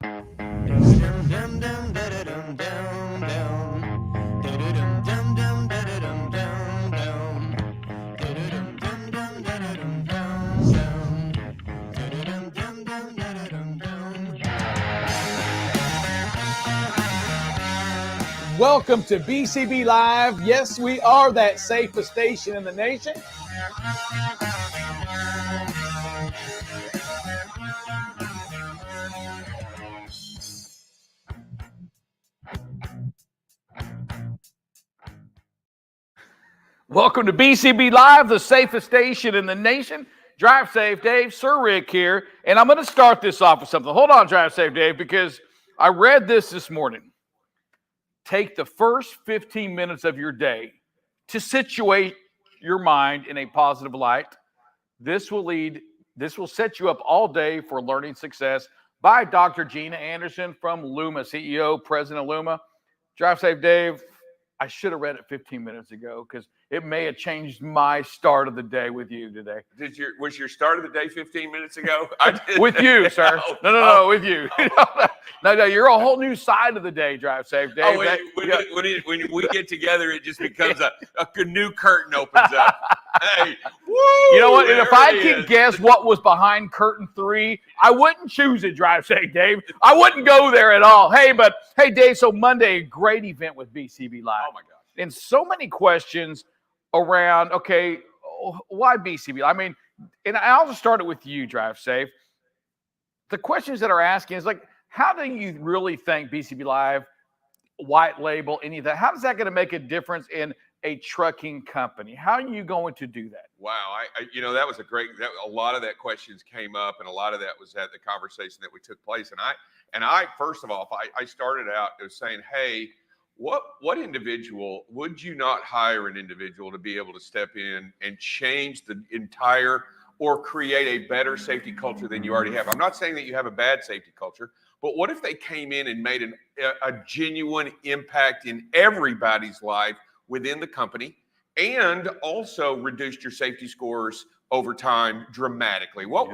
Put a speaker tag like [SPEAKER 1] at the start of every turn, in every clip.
[SPEAKER 1] Welcome to BCB Live. Yes, we are that safest station in the nation. Welcome to BCB Live, the safest station in the nation. Drive Safe Dave, Sir Rick here, and I'm going to start this off with something. Hold on, Drive Safe Dave, because I read this morning. Take the first 15 minutes of your day to situate your mind in a positive light. This will set you up all day for learning success by Dr. Gina Anderson from Luma, CEO, President of Luma. Drive Safe Dave, I should have read it 15 minutes ago because it may have changed my start of the day with you today.
[SPEAKER 2] Was your start of the day 15 minutes ago?
[SPEAKER 1] With you, sir. No, with you. No, you're a whole new side of the day, Drive Safe Dave.
[SPEAKER 2] When we get together, it just becomes a new curtain opens up. Hey, woo,
[SPEAKER 1] you know what? And if I could guess what was behind curtain 3, I wouldn't choose it, Drive Safe Dave. I wouldn't go there at all. Hey, Dave, so Monday, great event with BCB Live.
[SPEAKER 2] Oh, my gosh.
[SPEAKER 1] And so many questions around, okay, why BCB? I mean, and I'll just start it with you, Drive Safe. The questions that are asking is like, how do you really think BCB Live, white label, any of that, how is that going to make a difference in a trucking company? How are you going to do that?
[SPEAKER 2] Wow. That was a lot of that questions came up, and a lot of that was at the conversation that we took place. And I first of all, I started out as saying, hey, what individual would you not hire an individual to be able to step in and change the entire or create a better safety culture than you already have? I'm not saying that you have a bad safety culture, but what if they came in and made a genuine impact in everybody's life within the company, and also reduced your safety scores over time dramatically? Where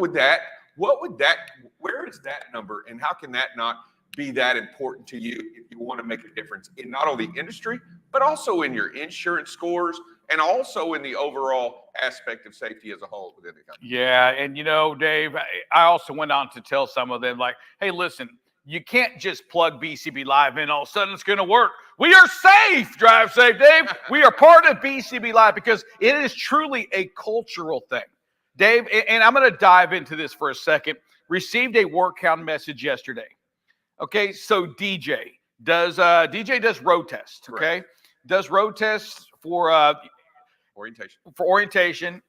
[SPEAKER 2] is that number, and how can that not be that important to you if you want to make a difference in not only industry, but also in your insurance scores and also in the overall aspect of safety as a whole within the company?
[SPEAKER 1] Yeah, and Dave, I also went on to tell some of them, like, hey, listen, you can't just plug BCB Live in, all of a sudden it's going to work. We are safe, Drive Safe Dave. We are part of BCB Live because it is truly a cultural thing. Dave, and I'm going to dive into this for a second. Received a work count message yesterday. Okay, so DJ does road tests. Okay,
[SPEAKER 2] Correct.
[SPEAKER 1] Does road tests for
[SPEAKER 2] Orientation.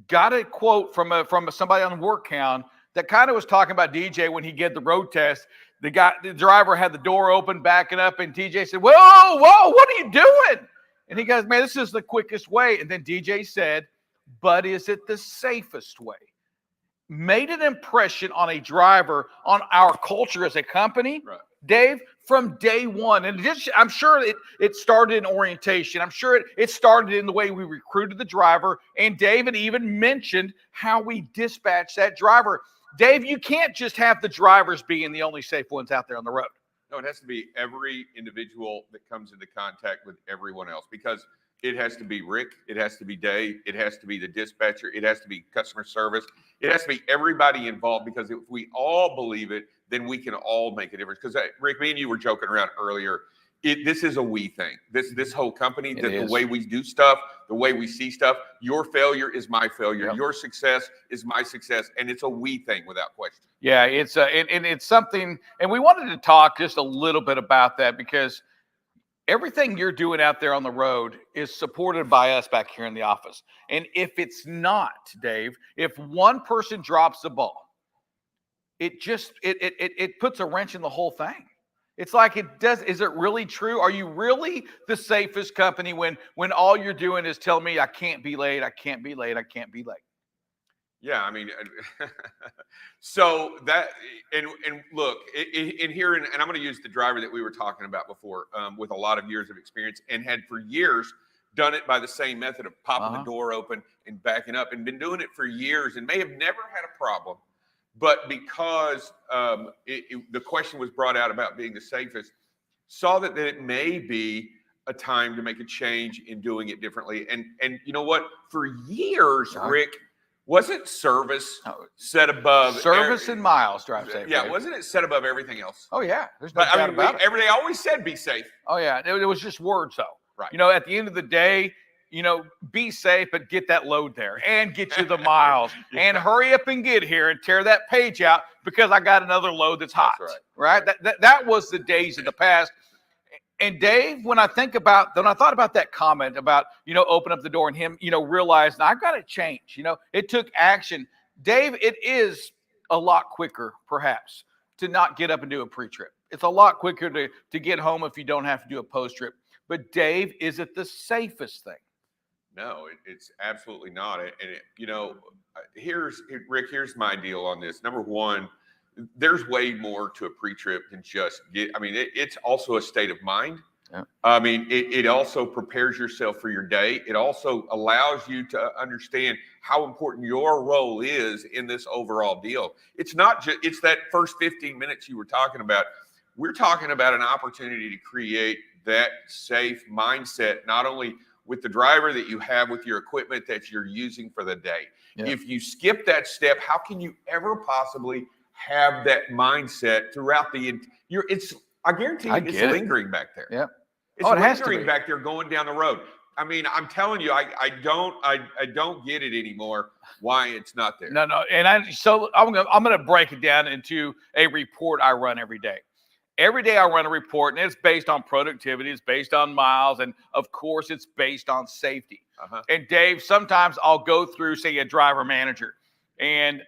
[SPEAKER 1] Got a quote from somebody on work count that kind of was talking about DJ when he did the road test. The driver had the door open, backing up, and DJ said, "Whoa, what are you doing?" And he goes, "Man, this is the quickest way." And then DJ said, "But is it the safest way?" Made an impression on a driver, on our culture as a company,
[SPEAKER 2] Right.
[SPEAKER 1] Dave, from day one. And I'm sure it started in orientation. I'm sure it started in the way we recruited the driver. And David even mentioned how we dispatch that driver. Dave, you can't just have the drivers being the only safe ones out there on the road.
[SPEAKER 2] No, it has to be every individual that comes into contact with everyone else, because it has to be Rick, it has to be Dave, it has to be the dispatcher, it has to be customer service, it has to be everybody involved, because if we all believe it, then we can all make a difference. Because Rick, me and you were joking around earlier. This is a we thing. This whole company, the way we do stuff, the way we see stuff, your failure is my failure.
[SPEAKER 1] Yep.
[SPEAKER 2] Your success is my success. And it's a we thing without question.
[SPEAKER 1] Yeah, it's and it's something, and we wanted to talk just a little bit about that because everything you're doing out there on the road is supported by us back here in the office. And if it's not, Dave, if one person drops the ball, it puts a wrench in the whole thing. It's like it does. Is it really true? Are you really the safest company when all you're doing is telling me I can't be late, I can't be late, I can't be late?
[SPEAKER 2] Yeah, I mean, so that, and look, in here, and I'm going to use the driver that we were talking about before, with a lot of years of experience, and had for years done it by the same method of popping the door open and backing up, and been doing it for years, and may have never had a problem. but because the question was brought out about being the safest, saw that it may be a time to make a change in doing it differently. And you know what? For years, Rick, wasn't service set above
[SPEAKER 1] service and miles drive safe?
[SPEAKER 2] Yeah, wasn't it set above everything else?
[SPEAKER 1] Oh yeah, there's no doubt about it.
[SPEAKER 2] Every day always said be safe.
[SPEAKER 1] Oh yeah, it was just words though.
[SPEAKER 2] Right.
[SPEAKER 1] You know, at the end of the day, you know, be safe, but get that load there and get you the miles and hurry up and get here and tear that page out because I got another load that's hot.
[SPEAKER 2] That's
[SPEAKER 1] right. That was the days of the past. And Dave, when I thought about that comment about, you know, open up the door and him, you know, realizing I've got to change, you know, it took action. Dave, it is a lot quicker, perhaps, to not get up and do a pre-trip. It's a lot quicker to get home if you don't have to do a post-trip. But Dave, is it the safest thing?
[SPEAKER 2] No, it's absolutely not. And you know, Rick, here's my deal on this. Number one, there's way more to a pre-trip than just it's also a state of mind.
[SPEAKER 1] Yeah.
[SPEAKER 2] I mean, it also prepares yourself for your day. It also allows you to understand how important your role is in this overall deal. It's not just, it's that first 15 minutes you were talking about. We're talking about an opportunity to create that safe mindset, not only with the driver that you have with your equipment that you're using for the day. Yeah. If you skip that step, how can you ever possibly have that mindset throughout I guarantee you it's lingering back there.
[SPEAKER 1] Yeah.
[SPEAKER 2] It's lingering back there going down the road. I mean, I'm telling you, I don't get it anymore why it's not there.
[SPEAKER 1] No. And I'm gonna break it down into a report I run every day. Every day I run a report, and it's based on productivity, it's based on miles, and of course it's based on safety. And Dave, sometimes I'll go through, say, a driver manager, and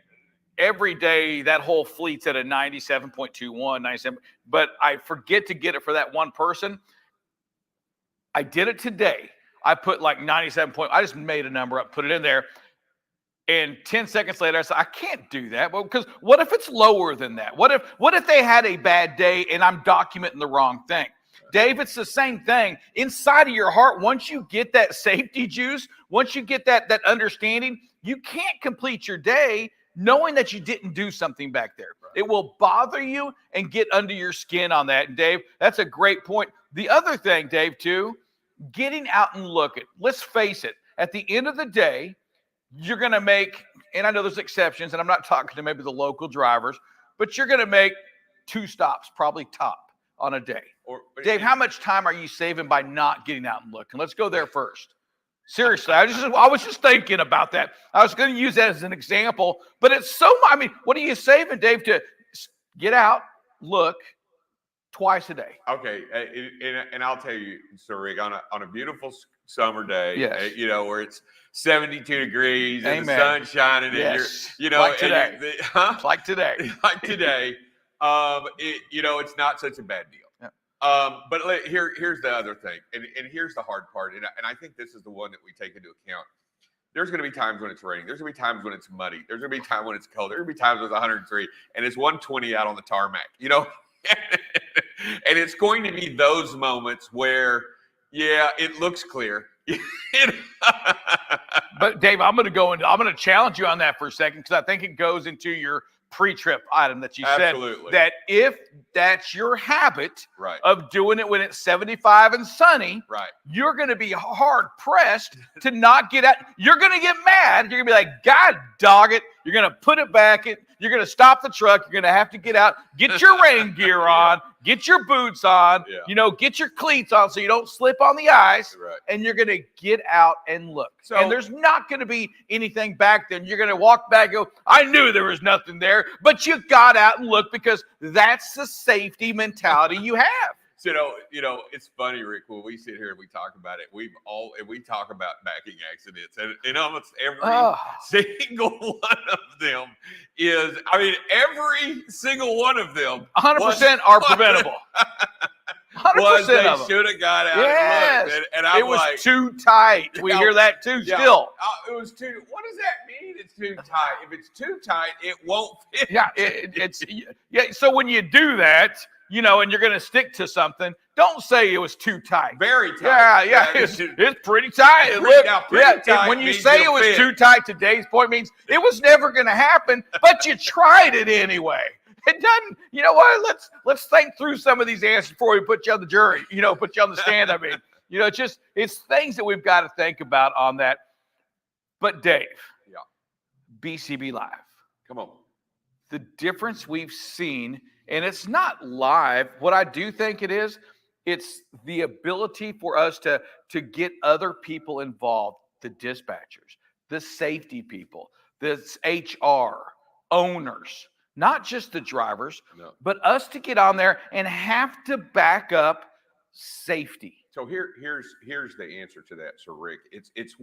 [SPEAKER 1] every day that whole fleet's at a 97.21, 97, but I forget to get it for that one person. I did it today. I put like 97 point. I just made a number up, put it in there. And 10 seconds later, I said, I can't do that. Well, because what if it's lower than that? What if they had a bad day and I'm documenting the wrong thing? Dave, it's the same thing. Inside of your heart, once you get that safety juice, once you get that understanding, you can't complete your day knowing that you didn't do something back there. Right. It will bother you and get under your skin on that. And Dave, that's a great point. The other thing, Dave, too, getting out and looking. Let's face it. At the end of the day, you're going to make, and I know there's exceptions, and I'm not talking to maybe the local drivers, but you're going to make 2 stops, probably top, on a day. Dave, how much time are you saving by not getting out and looking? Let's go there first. Seriously, I was just thinking about that. I was going to use that as an example, but it's so, I mean, what are you saving, Dave, to get out, look twice a day?
[SPEAKER 2] Okay, and I'll tell you, Sir Rick, on a beautiful summer day,
[SPEAKER 1] yes,
[SPEAKER 2] you know, where it's 72 degrees and the sun's shining,
[SPEAKER 1] yes,
[SPEAKER 2] and you're, you know,
[SPEAKER 1] like today. It's like today.
[SPEAKER 2] Like today, you know, it's not such a bad deal.
[SPEAKER 1] Yeah.
[SPEAKER 2] But here's the other thing, and here's the hard part, and I think this is the one that we take into account. There's going to be times when it's raining. There's going to be times when it's muddy. There's going to be times when it's cold. There's going to be times when it's 103, and it's 120 out on the tarmac, you know? And it's going to be those moments where, yeah, it looks clear.
[SPEAKER 1] But Dave, I'm going to challenge you on that for a second, because I think it goes into your pre-trip item that you
[SPEAKER 2] Absolutely.
[SPEAKER 1] said, that if that's your habit
[SPEAKER 2] right.
[SPEAKER 1] of doing it when it's 75 and sunny,
[SPEAKER 2] right.
[SPEAKER 1] you're going to be hard pressed to not get out. You're going to get mad. You're going to be like, God dog it. You're going to put it back. You're going to stop the truck. You're going to have to get out, get your rain gear on, get your boots on, you know, get your cleats on so you don't slip on the ice,
[SPEAKER 2] right.
[SPEAKER 1] and you're going to get out and look. And there's not going to be anything back there. You're going to walk back and go, I knew there was nothing there, but you got out and looked, because that's the safety mentality you have.
[SPEAKER 2] So, you know, it's funny, Rick, when we sit here and we talk about it, we talk about backing accidents, and almost every single one of them is, I mean, every single one of them
[SPEAKER 1] 100% are preventable. 100%
[SPEAKER 2] they should have got out and looked. And I'm
[SPEAKER 1] like, it was too tight. We hear that too still.
[SPEAKER 2] It was too, what does that mean? It's too tight. If it's too tight, it won't fit.
[SPEAKER 1] Yeah, so when you do that, you know, and you're going to stick to something, Don't say it was too tight.
[SPEAKER 2] Very tight.
[SPEAKER 1] Yeah. It's pretty tight.
[SPEAKER 2] Pretty tight
[SPEAKER 1] when you
[SPEAKER 2] means
[SPEAKER 1] say it
[SPEAKER 2] it'll
[SPEAKER 1] was
[SPEAKER 2] fit.
[SPEAKER 1] too tight, today's point means it was never going to happen, but you tried it anyway. It doesn't, you know what? Let's think through some of these answers before we put you on the jury, put you on the stand. I mean, it's things that we've got to think about on that. But Dave,
[SPEAKER 2] yeah,
[SPEAKER 1] BCB Live.
[SPEAKER 2] Come on.
[SPEAKER 1] The difference we've seen, and it's not live. What I do think it is, it's the ability for us to get other people involved, the dispatchers, the safety people, the HR, owners, not just the drivers, but us to get on there and have to back up safety.
[SPEAKER 2] So here's the answer to that, Sir Rick. It's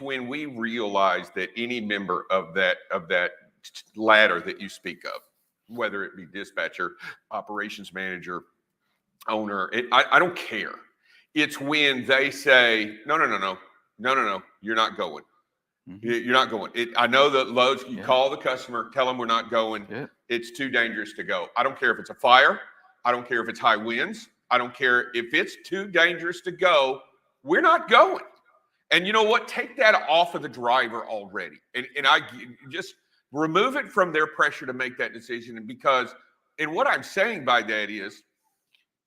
[SPEAKER 2] when we realize that any member of that ladder that you speak of, whether it be dispatcher, operations manager, owner, I don't care. It's when they say, no, you're not going. Mm-hmm. You're not going. I know that loads, you call the customer, tell them we're not going. Yeah. It's too dangerous to go. I don't care if it's a fire. I don't care if it's high winds. I don't care if it's too dangerous to go. We're not going. And you know what? Take that off of the driver already. And I just remove it from their pressure to make that decision. And what I'm saying by that is,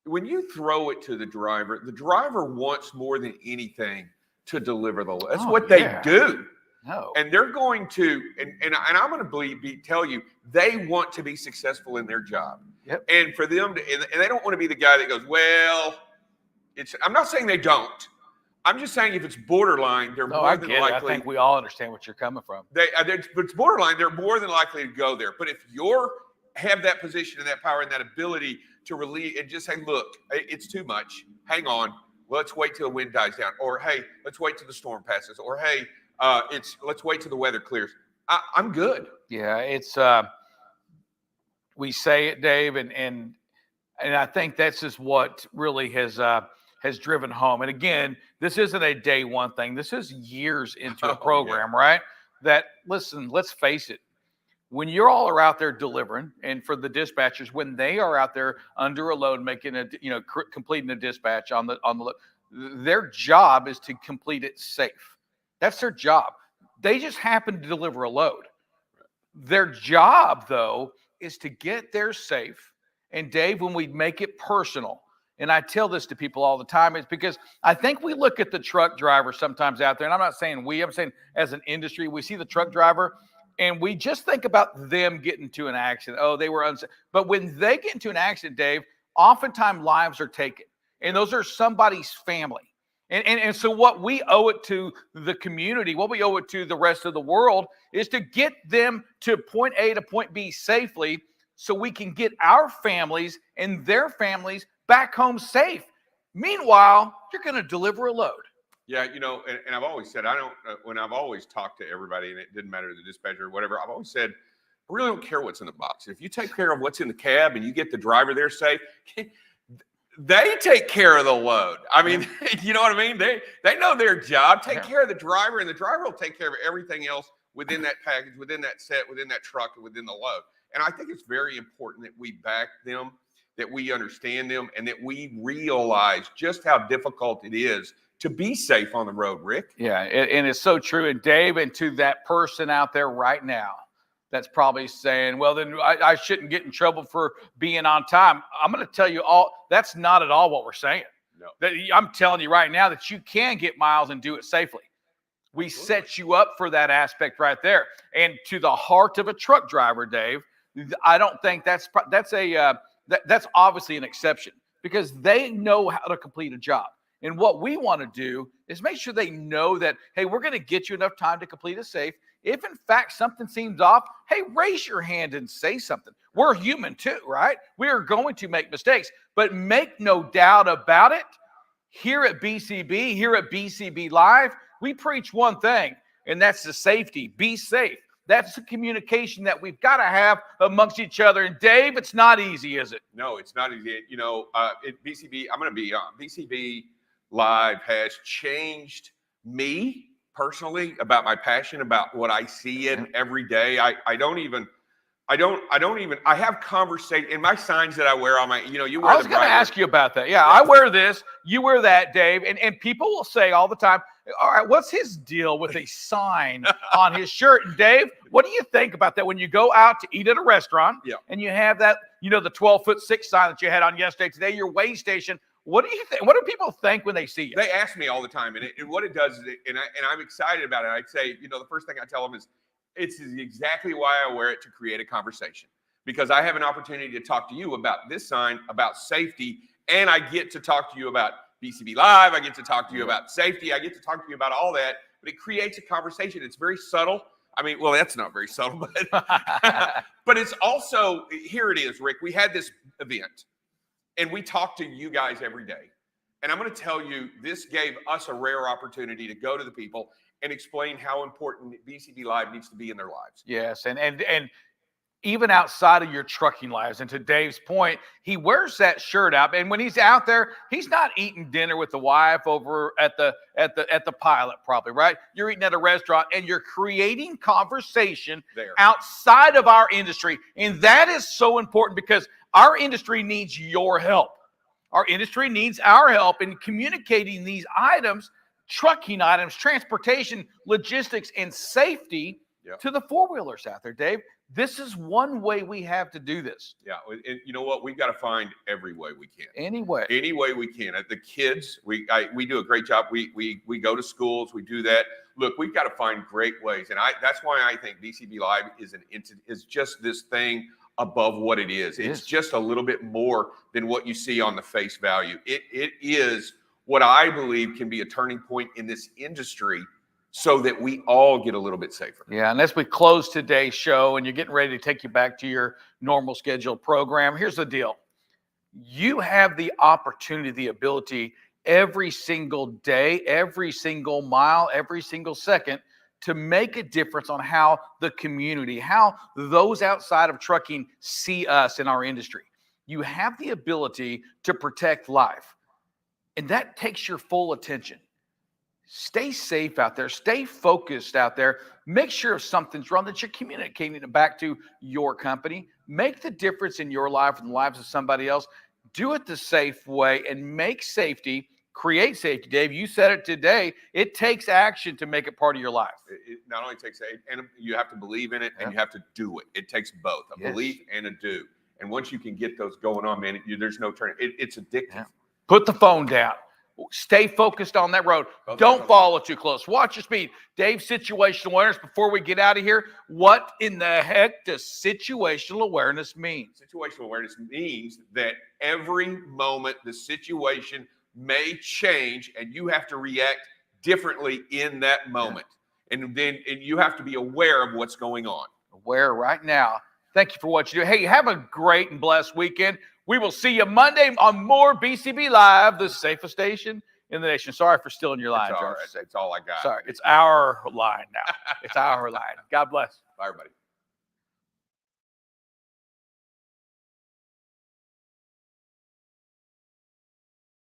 [SPEAKER 2] when you throw it to the driver wants more than anything to deliver the load. That's what they do.
[SPEAKER 1] No.
[SPEAKER 2] And they're going to, and I'm going to tell you, they want to be successful in their job.
[SPEAKER 1] Yep.
[SPEAKER 2] And for them to, and they don't want to be the guy that goes, well, I'm not saying they don't. I'm just saying if it's borderline, they're more than likely.
[SPEAKER 1] I think we all understand what you're coming from.
[SPEAKER 2] If it's borderline, they're more than likely to go there. But if you're have that position and that power and that ability to relieve and just say, look, it's too much. Hang on. Let's wait till the wind dies down. Or, hey, let's wait till the storm passes. Or, hey, let's wait till the weather clears. I'm good.
[SPEAKER 1] Yeah, it's we say it, Dave, and I think that's just what really has driven home. And again, this isn't a day one thing. This is years into a program, right? That, listen, let's face it. When you're all are out there delivering, and for the dispatchers, when they are out there under a load, completing a dispatch on the load, their job is to complete it safe. That's their job. They just happen to deliver a load. Their job, though, is to get there safe. And Dave, when we make it personal, and I tell this to people all the time, it's because I think we look at the truck driver sometimes out there, and I'm not saying I'm saying as an industry, we see the truck driver, and we just think about them getting to an accident. Oh, they were unsafe. But when they get into an accident, Dave, oftentimes lives are taken. And those are somebody's family. And so what we owe it to the community, what we owe it to the rest of the world is to get them to point A to point B safely so we can get our families and their families back home safe. Meanwhile, you're going to deliver a load.
[SPEAKER 2] Yeah, and I've always said, when I've always talked to everybody, and it didn't matter the dispatcher or whatever, I've always said, I really don't care what's in the box. If you take care of what's in the cab and you get the driver there safe, they take care of the load. I mean, you know what I mean? They know their job. Take care of the driver, and the driver will take care of everything else within that package, within that set, within that truck, and within the load. And I think it's very important that we back them, that we understand them, and that we realize just how difficult it is to be safe on the road, Rick.
[SPEAKER 1] Yeah, and it's so true. And Dave, and to that person out there right now that's probably saying, well, then I shouldn't get in trouble for being on time. I'm going to tell you that's not at all what we're saying.
[SPEAKER 2] No.
[SPEAKER 1] I'm telling you right now that you can get miles and do it safely. We set you up for that aspect right there. And to the heart of a truck driver, Dave, I don't think that's obviously an exception because they know how to complete a job. And what we want to do is make sure they know that, hey, we're going to get you enough time to complete it safe. If, in fact, something seems off, hey, raise your hand and say something. We're human too, right? We are going to make mistakes. But make no doubt about it, here at BCB, here at BCB Live, we preach one thing, and that's the safety. Be safe. That's the communication that we've got to have amongst each other. And, Dave, it's not easy, is it?
[SPEAKER 2] No, it's not easy. At BCB, I'm going to be on. BCB Live has changed me personally about my passion, about what I see in every day. I don't even I have conversation in my signs that I wear on my, you wear
[SPEAKER 1] I was
[SPEAKER 2] the
[SPEAKER 1] going to
[SPEAKER 2] bright
[SPEAKER 1] ask you about that. Yeah, I wear this, you wear that, Dave, and people will say all the time, all right, what's his deal with a sign on his shirt? And Dave, what do you think about that when you go out to eat at a restaurant and you have that, the 12'6" sign that you had on yesterday, today, your weigh station? What do you think? What do people think when they see you?
[SPEAKER 2] They ask me all the time, and what it does is, and I'm excited about it. I'd say, the first thing I tell them is, it's exactly why I wear it, to create a conversation, because I have an opportunity to talk to you about this sign, about safety, and I get to talk to you about BCB Live. I get to talk to you about safety. I get to talk to you about all that, but it creates a conversation. It's very subtle. I mean, well, that's not very subtle, but but it's also, here it is, Rick. We had this event, and we talk to you guys every day. And I'm going to tell you, this gave us a rare opportunity to go to the people and explain how important BCB Live needs to be in their lives.
[SPEAKER 1] Yes, and even outside of your trucking lives, and to Dave's point, he wears that shirt out, and when he's out there, he's not eating dinner with the wife over at the Pilot, probably, right? You're eating at a restaurant, and you're creating conversation outside of our industry, and that is so important because our industry needs your help. Our industry needs our help in communicating these items, trucking items, transportation, logistics, and safety to the four-wheelers out there, Dave. This is one way we have to do this.
[SPEAKER 2] Yeah, and you know what? We've got to find every way we can.
[SPEAKER 1] Any way
[SPEAKER 2] we can. The kids, we do a great job. We go to schools. We do that. Look, we've got to find great ways, and that's why I think BCB Live is just this thing above what it is. It's just a little bit more than what you see on the face value. It is what I believe can be a turning point in this industry, so that we all get a little bit safer.
[SPEAKER 1] Yeah, and as we close today's show and you're getting ready to take you back to your normal scheduled program, here's the deal. You have the opportunity, the ability every single day, every single mile, every single second to make a difference on how the community, how those outside of trucking see us in our industry. You have the ability to protect life, and that takes your full attention. Stay safe out there. Stay focused out there. Make sure if something's wrong that you're communicating it back to your company. Make the difference in your life and the lives of somebody else. Do it the safe way and make safety, create safety. Dave, you said it today. It takes action to make it part of your life.
[SPEAKER 2] It not only takes action, and you have to believe in it, and you have to do it. It takes both, a belief and a do. And once you can get those going on, man, there's no turning. It's addictive.
[SPEAKER 1] Yeah. Put the phone down. Stay focused on that road. Don't follow too close. Watch your speed. Dave, situational awareness, before we get out of here, what in the heck does situational awareness mean?
[SPEAKER 2] Situational awareness means that every moment the situation may change and you have to react differently in that moment. And you have to be aware of what's going on.
[SPEAKER 1] Aware right now. Thank you for what you do. Hey, have a great and blessed weekend. We will see you Monday on more BCB Live, the safest station in the nation. Sorry for stealing your line, George.
[SPEAKER 2] That's all I got.
[SPEAKER 1] Sorry, it's our line now. It's our line. God bless.
[SPEAKER 2] Bye, everybody.